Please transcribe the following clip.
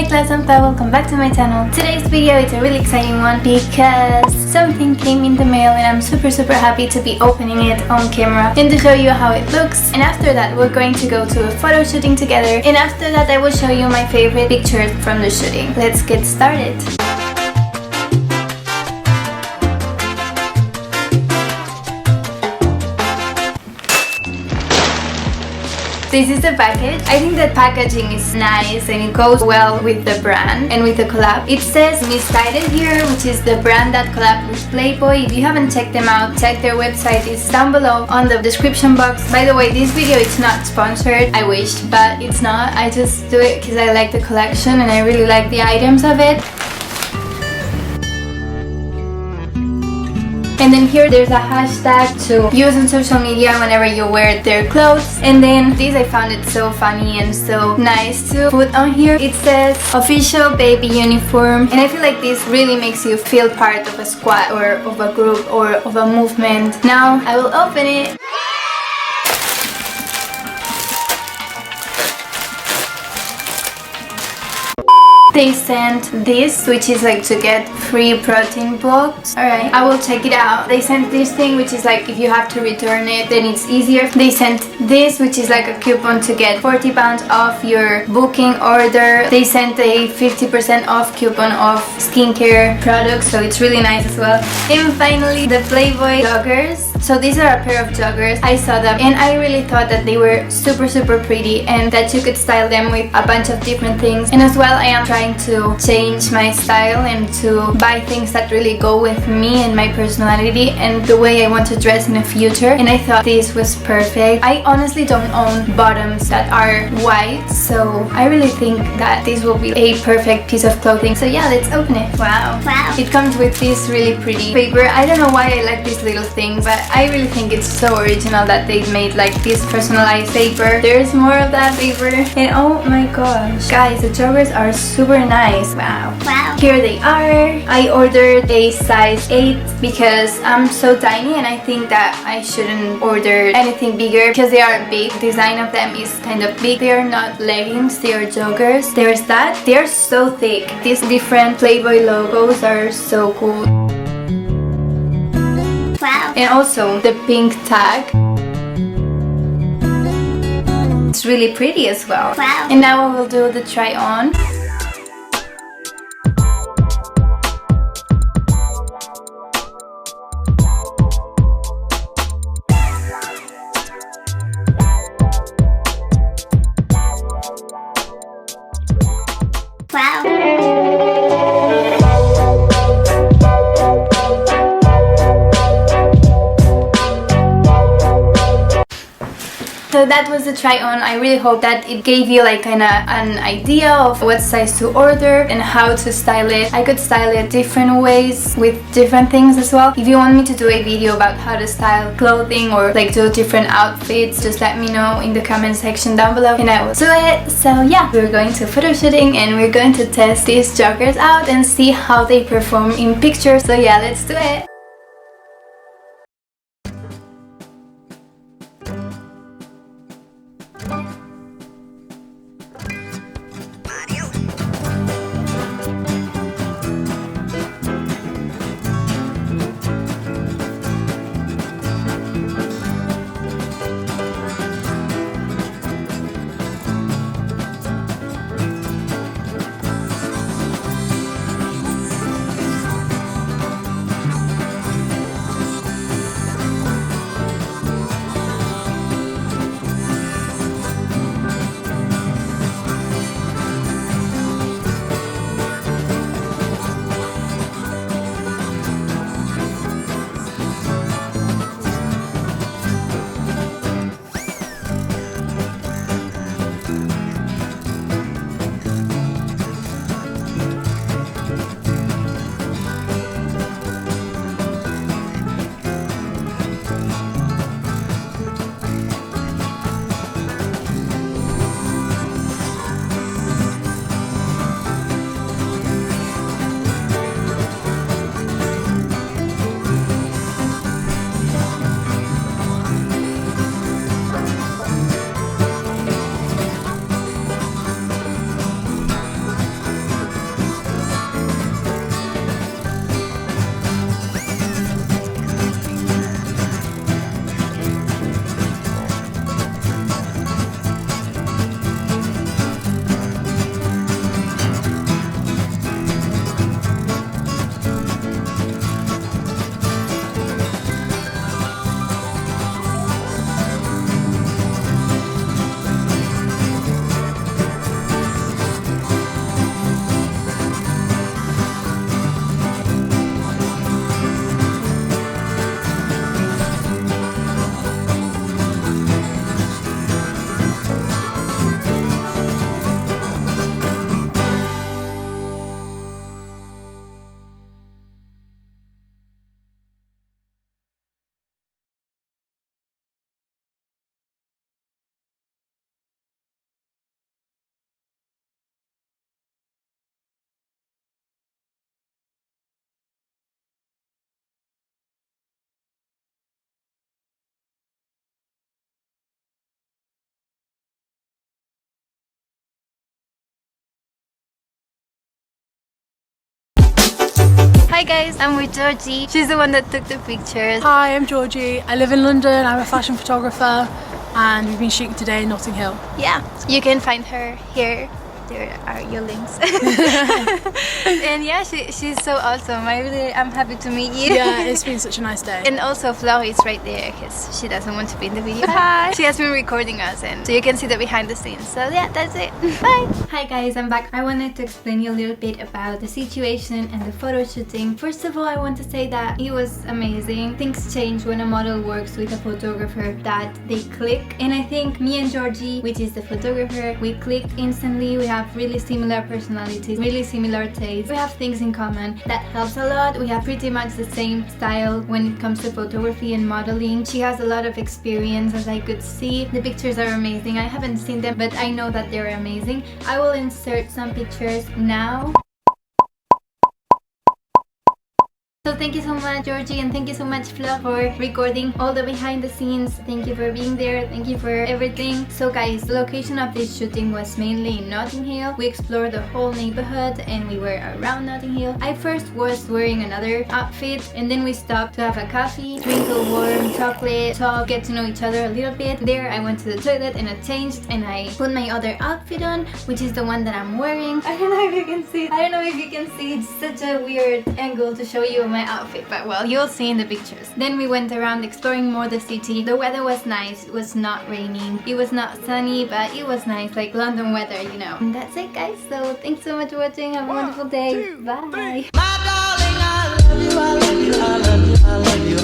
CLAU'S and welcome back to my channel. Today's video is a really exciting one because something came in the mail and I'm super happy to be opening it on camera and to show you how it looks. And after that we're going to go to a photo shooting together, and after that I will show you my favorite pictures from the shooting. Let's get started. This is the package. I think the packaging is nice and it goes well with the brand and with the collab. It says Missguided here, which is the brand that collabed with Playboy. If you haven't checked them out, check their website. It's down below on the description box. By the way, this video is not sponsored. I wish, but it's not. I just do it because I like the collection and I really like the items of it. And then here there's a hashtag to use on social media whenever you wear their clothes. And then this, I found it so funny and so nice to put on here. It says official baby uniform, and I feel like this really makes you feel part of a squad or of a group or of a movement. Now I will open it. They sent this, which is like to get free protein blocks. Alright, I will check it out. They sent this thing, which is like if you have to return it, then it's easier. They sent this, which is like a coupon to get 40 pounds off your booking order. They sent a 50% off coupon of skincare products, so it's really nice as well. And finally, the Playboy joggers. So these are a pair of joggers. I saw them and I really thought that they were super pretty and that you could style them with a bunch of different things. And as well, I am trying to change my style and to buy things that really go with me and my personality and the way I want to dress in the future. And I thought this was perfect. I honestly don't own bottoms that are white, so I really think that this will be a perfect piece of clothing. So yeah, let's open it. Wow. It comes with this really pretty paper. I don't know why I like these little things, but I really think it's so original that they made like this personalized paper. There's more of that paper, and oh my gosh, guys, the joggers are super nice. Wow. Here they are. I ordered a size 8 because I'm so tiny and I think that I shouldn't order anything bigger because they are big. The design of them is kind of big. They are not leggings, they are joggers. There's that. They are so thick. These different Playboy logos are so cool. And also the pink tag. It's really pretty as well. And now I will do the try on. So that was the try on. I really hope that it gave you like kind of an idea of what size to order and how to style it. I could style it different ways with different things as well. If you want me to do a video about how to style clothing or like do different outfits, just let me know in the comment section down below and I will do it. So yeah, we're going to photo shooting and we're going to test these joggers out and see how they perform in pictures. So yeah, let's do it. Hi guys, I'm with Georgie. She's the one that took the pictures. Hi, I'm Georgie. I live in London. I'm a fashion photographer and we've been shooting today in Notting Hill. Yeah, you can find her here. There are your links. And yeah, she's so awesome. I'm happy to meet you. Yeah, it's been such a nice day. And also Flo is right there because she doesn't want to be in the video. Hi! She has been recording us and so you can see the behind the scenes. So yeah, that's it. Bye! Hi guys, I'm back. I wanted to explain you a little bit about the situation and the photo shooting. First of all, I want to say that it was amazing. Things change when a model works with a photographer, that they click. And I think me and Georgie, which is the photographer, we clicked instantly. We have really similar personalities, really similar tastes. We have things in common. That helps a lot. We have pretty much the same style when it comes to photography and modeling. She has a lot of experience, as I could see. The pictures are amazing. I haven't seen them, but I know that they're amazing. I will insert some pictures now. So thank you so much Georgie and thank you so much Flo for recording all the behind the scenes. Thank you for being there. Thank you for everything. So guys, the location of this shooting was mainly in Notting Hill. We explored the whole neighborhood and we were around Notting Hill. I first was wearing another outfit and then we stopped to have a coffee, drink a warm chocolate, talk, get to know each other a little bit. There I went to the toilet and I changed and I put my other outfit on, which is the one that I'm wearing. I don't know if you can see. I don't know if you can see. It's such a weird angle to show you my outfit, but well, you'll see in the pictures. Then we went around exploring more the city. The weather was nice. It was not raining. It was not sunny, but it was nice, like London weather, you know. And that's it guys. So thanks so much for watching. Have a wonderful day. Bye. My darling, I love you, I love you, I love you, I love you.